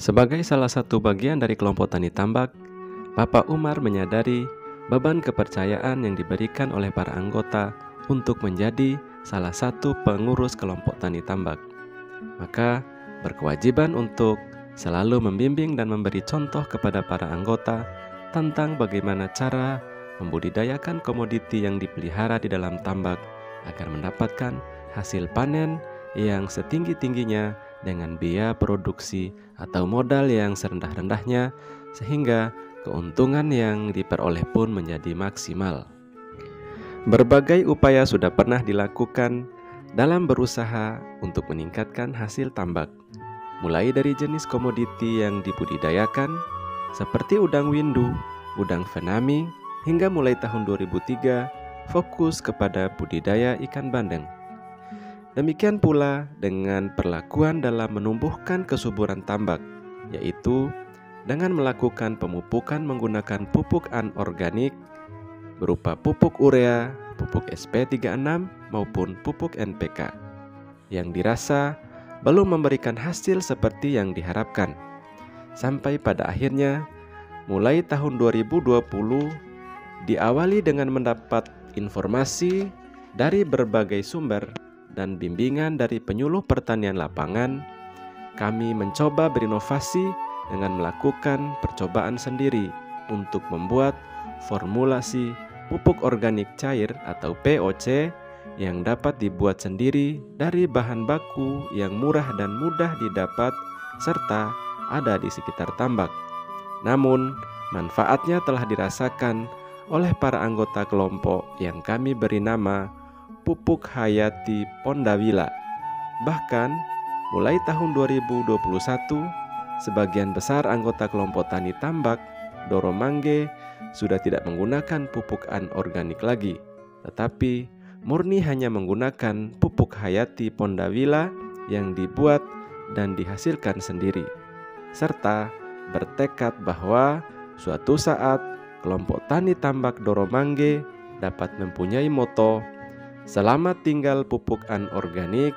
Sebagai salah satu bagian dari kelompok tani tambak, Bapak Umar menyadari beban kepercayaan yang diberikan oleh para anggota untuk menjadi salah satu pengurus kelompok tani tambak. Maka berkewajiban untuk selalu membimbing dan memberi contoh kepada para anggota tentang bagaimana cara membudidayakan komoditi yang dipelihara di dalam tambak agar mendapatkan hasil panen yang setinggi-tingginya dengan biaya produksi atau modal yang serendah-rendahnya, sehingga keuntungan yang diperoleh pun menjadi maksimal. Berbagai upaya sudah pernah dilakukan dalam berusaha untuk meningkatkan hasil tambak, mulai dari jenis komoditi yang dibudidayakan seperti udang windu, udang fanami, hingga mulai tahun 2003 fokus kepada budidaya ikan bandeng. Demikian pula dengan perlakuan dalam menumbuhkan kesuburan tambak, yaitu dengan melakukan pemupukan menggunakan pupuk anorganik berupa pupuk urea, pupuk SP36 maupun pupuk NPK yang dirasa belum memberikan hasil seperti yang diharapkan. Sampai pada akhirnya mulai tahun 2020 diawali dengan mendapat informasi dari berbagai sumber dan bimbingan dari penyuluh pertanian lapangan, kami mencoba berinovasi dengan melakukan percobaan sendiri untuk membuat formulasi pupuk organik cair atau POC yang dapat dibuat sendiri dari bahan baku yang murah dan mudah didapat serta ada di sekitar tambak. Namun, manfaatnya telah dirasakan oleh para anggota kelompok yang kami beri nama Pupuk Hayati Pondawila. Bahkan mulai tahun 2021, sebagian besar anggota kelompok tani tambak Doromangge sudah tidak menggunakan pupuk anorganik lagi, tetapi murni hanya menggunakan pupuk Hayati Pondawila yang dibuat dan dihasilkan sendiri, serta bertekad bahwa suatu saat kelompok tani tambak Doromangge dapat mempunyai moto "Selamat tinggal pupuk anorganik"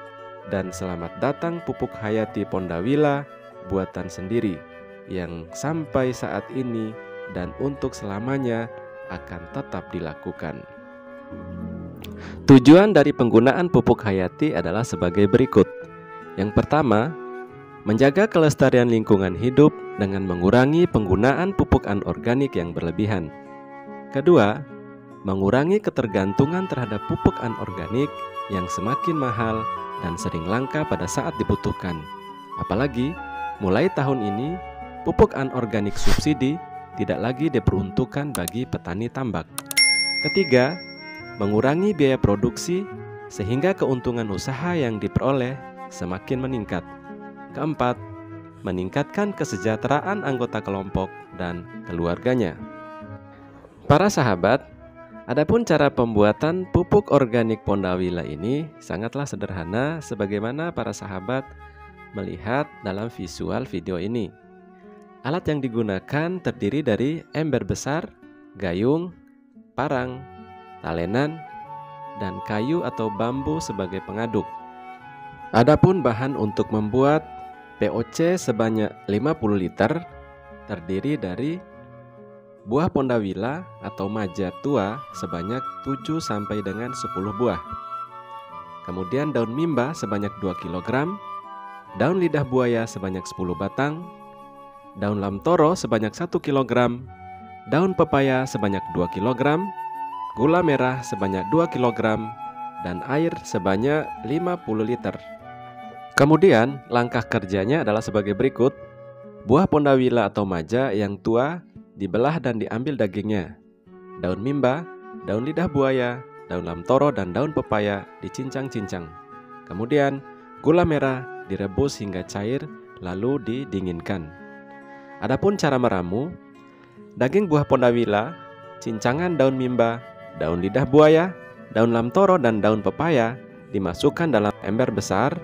dan "Selamat datang pupuk Hayati Pondawila buatan sendiri", yang sampai saat ini dan untuk selamanya akan tetap dilakukan. Tujuan dari penggunaan pupuk Hayati adalah sebagai berikut. Yang pertama, menjaga kelestarian lingkungan hidup dengan mengurangi penggunaan pupuk anorganik yang berlebihan. Kedua, mengurangi ketergantungan terhadap pupuk anorganik yang semakin mahal dan sering langka pada saat dibutuhkan. Apalagi mulai tahun ini, pupuk anorganik subsidi tidak lagi diperuntukkan bagi petani tambak. Ketiga, mengurangi biaya produksi sehingga keuntungan usaha yang diperoleh semakin meningkat. Keempat, meningkatkan kesejahteraan anggota kelompok dan keluarganya. Para sahabat, adapun cara pembuatan pupuk organik Pondawila ini sangatlah sederhana sebagaimana para sahabat melihat dalam visual video ini. Alat yang digunakan terdiri dari ember besar, gayung, parang, talenan, dan kayu atau bambu sebagai pengaduk. Adapun bahan untuk membuat POC sebanyak 50 liter terdiri dari buah Pondawila atau maja tua sebanyak 7 sampai dengan 10 buah. Kemudian daun mimba sebanyak 2 kg, daun lidah buaya sebanyak 10 batang, daun lamtoro sebanyak 1 kg, daun pepaya sebanyak 2 kg, gula merah sebanyak 2 kg, dan air sebanyak 50 liter. Kemudian langkah kerjanya adalah sebagai berikut. Buah Pondawila atau maja yang tua dibelah dan diambil dagingnya. Daun mimba, daun lidah buaya, daun lamtoro, dan daun pepaya dicincang-cincang. Kemudian gula merah direbus hingga cair lalu didinginkan. Adapun cara meramu, daging buah Pondawila, cincangan daun mimba, daun lidah buaya, daun lamtoro, dan daun pepaya dimasukkan dalam ember besar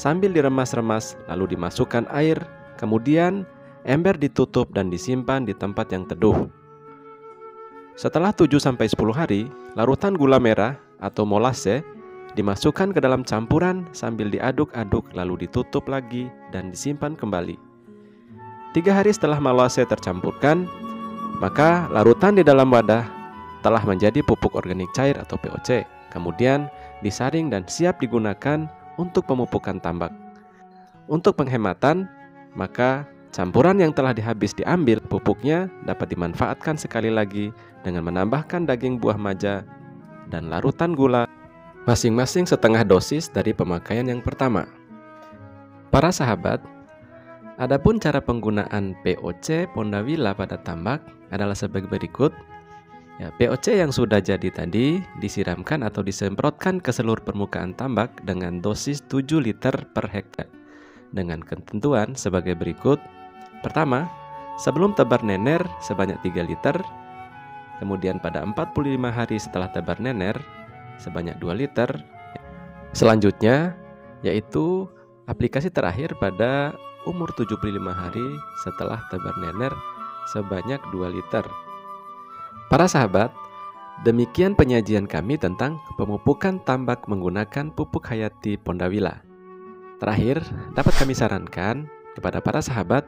sambil diremas-remas lalu dimasukkan air. Kemudian ember ditutup dan disimpan di tempat yang teduh. Setelah 7-10 hari, larutan gula merah atau molase dimasukkan ke dalam campuran sambil diaduk-aduk lalu ditutup lagi dan disimpan kembali. 3 hari setelah malase tercampurkan, maka larutan di dalam wadah telah menjadi pupuk organik cair atau POC. Kemudian disaring dan siap digunakan untuk pemupukan tambak. Untuk penghematan, maka campuran yang telah habis diambil pupuknya dapat dimanfaatkan sekali lagi dengan menambahkan daging buah maja dan larutan gula, masing-masing setengah dosis dari pemakaian yang pertama. Para sahabat, adapun cara penggunaan POC Pondawila pada tambak adalah sebagai berikut. POC yang sudah jadi tadi disiramkan atau disemprotkan ke seluruh permukaan tambak dengan dosis 7 liter per hektar dengan ketentuan sebagai berikut. Pertama, sebelum tebar nener sebanyak 3 liter. Kemudian pada 45 hari setelah tebar nener sebanyak 2 liter. Selanjutnya yaitu aplikasi terakhir pada umur 75 hari setelah tebar nener sebanyak 2 liter. Para sahabat, demikian penyajian kami tentang pemupukan tambak menggunakan pupuk hayati Pondawila. Terakhir, dapat kami sarankan kepada para sahabat,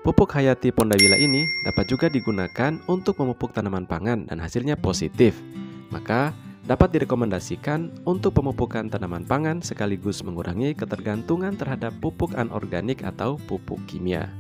pupuk hayati Pondawila ini dapat juga digunakan untuk memupuk tanaman pangan dan hasilnya positif. Maka dapat direkomendasikan untuk pemupukan tanaman pangan sekaligus mengurangi ketergantungan terhadap pupuk anorganik atau pupuk kimia.